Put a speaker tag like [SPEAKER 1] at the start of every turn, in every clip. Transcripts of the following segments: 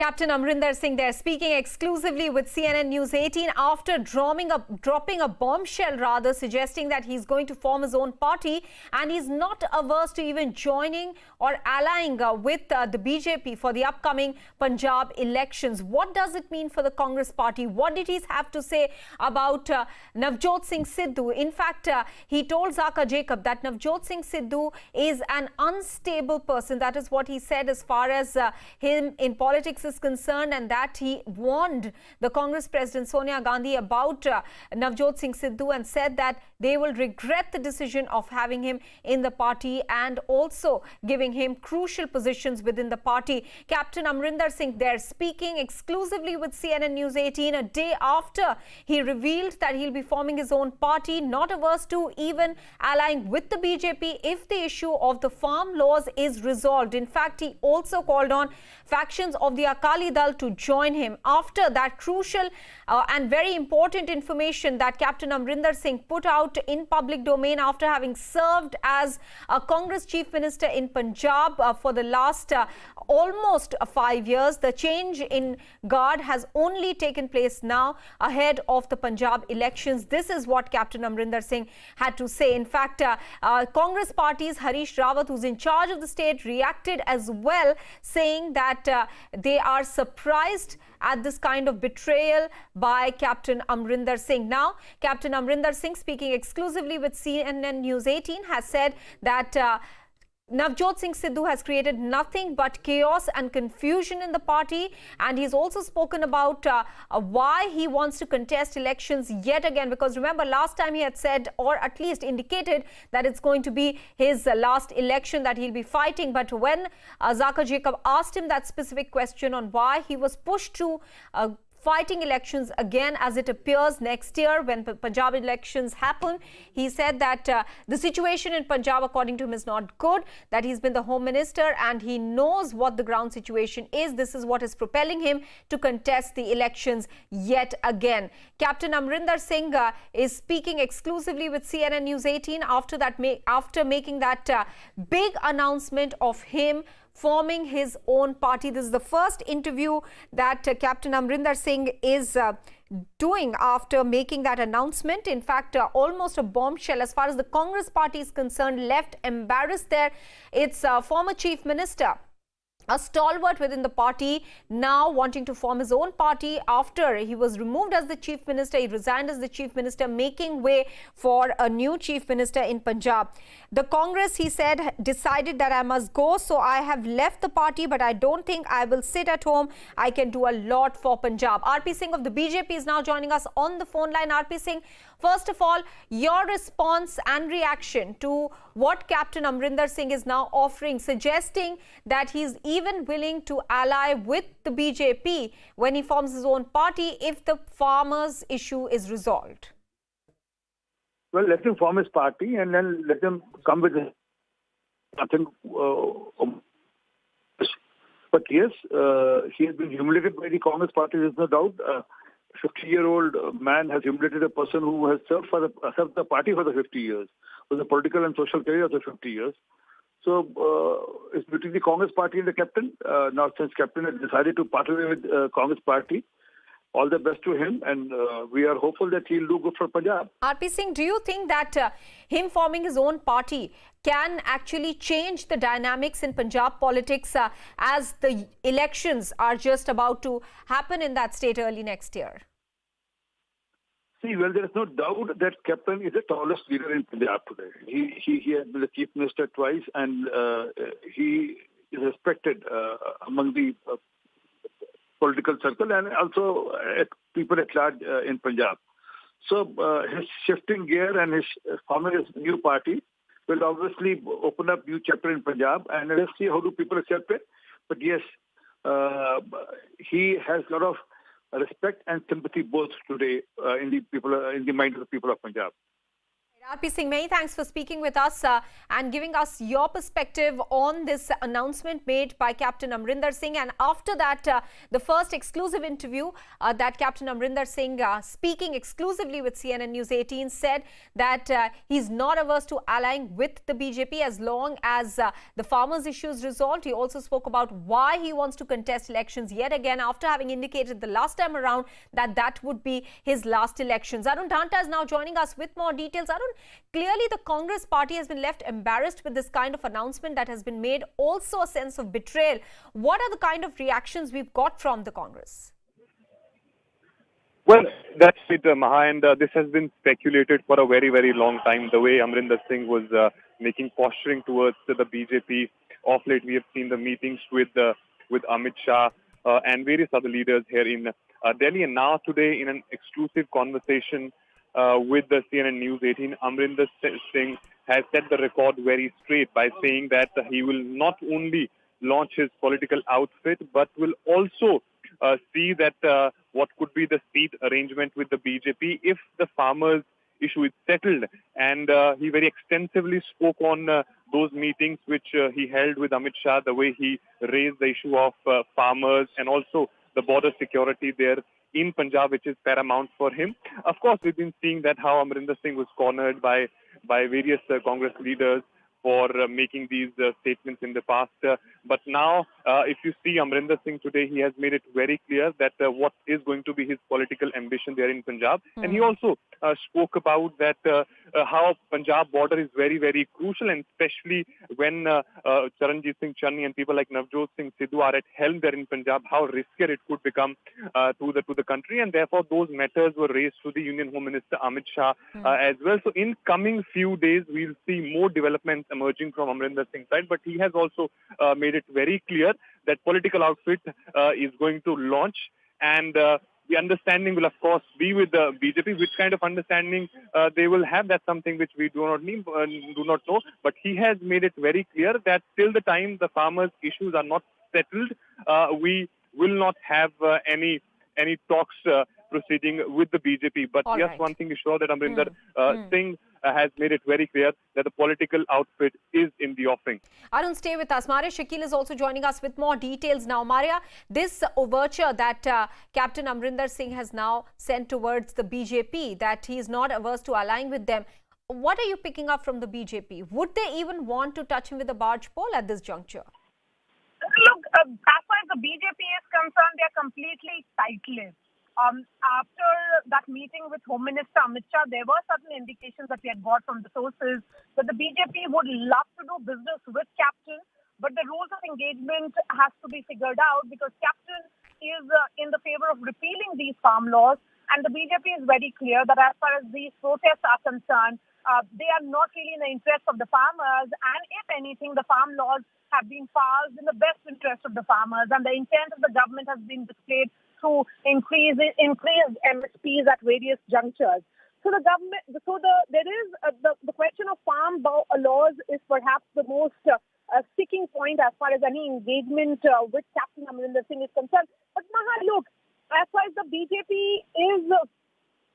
[SPEAKER 1] Captain Amarinder Singh there speaking exclusively with CNN News 18 after dropping a bombshell suggesting that he's going to form his own party and he's not averse to even joining or allying with the BJP for the upcoming Punjab elections. What does it mean for the Congress party? What did he have to say about Navjot Singh Sidhu? In fact, he told Zaka Jacob that Navjot Singh Sidhu is an unstable person. That is what he said as far as him in politics is concerned, and that he warned the Congress President Sonia Gandhi about Navjot Singh Sidhu and said that they will regret the decision of having him in the party and also giving him crucial positions within the party. Captain Amarinder Singh there speaking exclusively with CNN News 18 a day after he revealed that he'll be forming his own party, not averse to even allying with the BJP if the issue of the farm laws is resolved. In fact, he also called on factions of the Akali Dal to join him after that crucial and very important information that Captain Amarinder Singh put out in public domain after having served as a Congress Chief Minister in Punjab for the last almost 5 years. The change in guard has only taken place now ahead of the Punjab elections. This is what Captain Amarinder Singh had to say. In fact, Congress party's Harish Rawat, who's in charge of the state, reacted as well, saying that they are surprised at this kind of betrayal by Captain Amarinder Singh. Now, Captain Amarinder Singh, speaking exclusively with CNN News 18, has said that Navjot Singh Sidhu has created nothing but chaos and confusion in the party, and he's also spoken about why he wants to contest elections yet again, because remember last time he had said, or at least indicated, that it's going to be his last election that he'll be fighting. But when Zaka Jacob asked him that specific question on why he was pushed to fighting elections again as it appears next year when Punjab elections happen, he said that the situation in Punjab according to him is not good, that he's been the Home Minister and he knows what the ground situation is. This is what is propelling him to contest the elections yet again. Captain Amarinder Singh is speaking exclusively with CNN News 18 after making that big announcement of him forming his own party. This is the first interview that Captain Amarinder Singh is doing after making that announcement. In fact, almost a bombshell as far as the Congress party is concerned, left embarrassed there. It's former Chief Minister, a stalwart within the party, now wanting to form his own party after he was removed as the Chief Minister. He resigned as the Chief Minister, making way for a new Chief Minister in Punjab. The Congress, he said, decided that I must go, so I have left the party, but I don't think I will sit at home. I can do a lot for Punjab. RP Singh of the BJP is now joining us on the phone line. RP Singh, first of all, your response and reaction to what Captain Amarinder Singh is now offering, suggesting that he's even willing to ally with the BJP when he forms his own party if the farmers' issue is resolved.
[SPEAKER 2] Well, let him form his party and then let him come with nothing. But yes, he has been humiliated by the Congress party, there's no doubt. 50-year-old man has humiliated a person who has served the party for the 50 years, for the political and social career of the 50 years. So it's between the Congress party and the captain. Now, since captain has decided to partner with Congress party, all the best to him, and we are hopeful that he'll do good for Punjab.
[SPEAKER 1] RP Singh, do you think that him forming his own party can actually change the dynamics in Punjab politics as the elections are just about to happen in that state early next year?
[SPEAKER 2] See, well, there is no doubt that Captain is the tallest leader in Punjab today. He has been the Chief Minister twice, and he is respected among the political circle and also people at large in Punjab. So his shifting gear and his forming his new party will obviously open up new chapter in Punjab, and let's see how do people accept it. But yes, he has a lot of respect and sympathy both today in the mind of the people of Punjab.
[SPEAKER 1] RP Singh, many thanks for speaking with us and giving us your perspective on this announcement made by Captain Amarinder Singh. And after that, the first exclusive interview that Captain Amarinder Singh, speaking exclusively with CNN News 18, said that he's not averse to allying with the BJP as long as the farmers' issues resolved. He also spoke about why he wants to contest elections yet again after having indicated the last time around that that would be his last elections. Arun Dhanta is now joining us with more details. Arun, clearly, the Congress party has been left embarrassed with this kind of announcement that has been made. Also, a sense of betrayal. What are the kind of reactions we've got from the Congress?
[SPEAKER 3] Well, that's it, Maha, and this has been speculated for a very, very long time. The way Amarinder Singh was making posturing towards the BJP. Of late, we have seen the meetings with Amit Shah and various other leaders here in Delhi. And now today, in an exclusive conversation with the CNN News 18, Amarinder Singh has set the record very straight by saying that he will not only launch his political outfit, but will also see that what could be the seat arrangement with the BJP if the farmers' issue is settled. And he very extensively spoke on those meetings which he held with Amit Shah, the way he raised the issue of farmers and also the border security there in Punjab, which is paramount for him. Of course, we've been seeing that how Amarinder Singh was cornered by various Congress leaders for making these statements in the past. But now, if you see Amarinder Singh today, he has made it very clear that what is going to be his political ambition there in Punjab. And he also spoke about that how Punjab border is very, very crucial, and especially when Charanjit Singh Channi and people like Navjot Singh Sidhu are at helm there in Punjab, how riskier it could become to the country. And therefore, those matters were raised to the Union Home Minister Amit Shah as well. So in coming few days, we'll see more developments emerging from Amarinder Singh's side, but he has also made it very clear that political outfit is going to launch, and the understanding will of course be with the BJP. Which kind of understanding they will have, that's something which we do not know. But he has made it very clear that till the time the farmers' issues are not settled, we will not have any talks proceeding with the BJP. But
[SPEAKER 1] All
[SPEAKER 3] yes,
[SPEAKER 1] right.
[SPEAKER 3] One thing is sure, that Amarinder Singh has made it very clear that the political outfit is in the offing.
[SPEAKER 1] Arun, stay with us. Maria Shakil is also joining us with more details now. Maria, this overture that Captain Amarinder Singh has now sent towards the BJP, that he is not averse to allying with them, what are you picking up from the BJP? Would they even want to touch him with a barge pole at this juncture?
[SPEAKER 4] Look, as far as the BJP is concerned, they are completely tight-lipped. After that meeting with Home Minister Amit Shah, there were certain indications that we had got from the sources that the BJP would love to do business with Captain, but the rules of engagement has to be figured out, because Captain is in the favor of repealing these farm laws, and the BJP is very clear that as far as these protests are concerned, they are not really in the interest of the farmers, and if anything, the farm laws have been passed in the best interest of the farmers, and the intent of the government has been displayed through increased MSPs at various junctures. So the government, the question of farm laws is perhaps the most sticking point as far as any engagement with Captain Amarinder Singh is concerned. But Maha, look, as far as the BJP is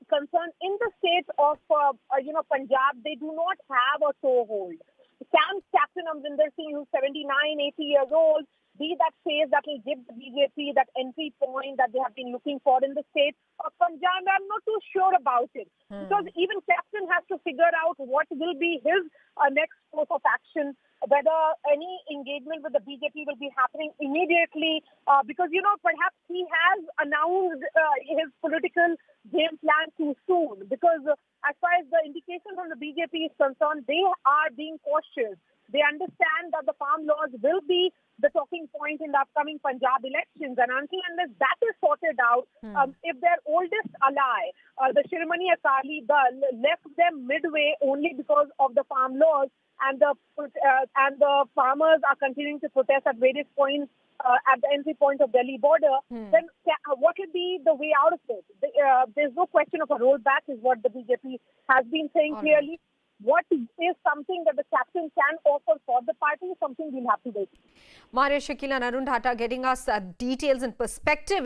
[SPEAKER 4] concerned, in the state of Punjab, they do not have a toehold. Can Captain Amarinder Singh, who's 79, 80 years old, be that face that will give the BJP that entry point that they have been looking for in the state of Punjab? I'm not too sure about it. Because even Captain has to figure out what will be his next course of action, whether any engagement with the BJP will be happening immediately, because, perhaps he has announced his political game plan too soon. Because as far as the indication from the BJP is concerned, they are being cautious. They understand that the farm laws will be the talking point in the upcoming Punjab elections. And unless that is sorted out, if their oldest ally, the Shiromani Akali Dal, left them midway only because of the farm laws, and the farmers are continuing to protest at various points at the entry point of Delhi border, then what will be the way out of it? There's no question of a rollback, is what the BJP has been saying clearly. What is something that the captain can offer for the party, something we'll have to wait.
[SPEAKER 1] Maria Shakil and Arun Dhata getting us details and perspective.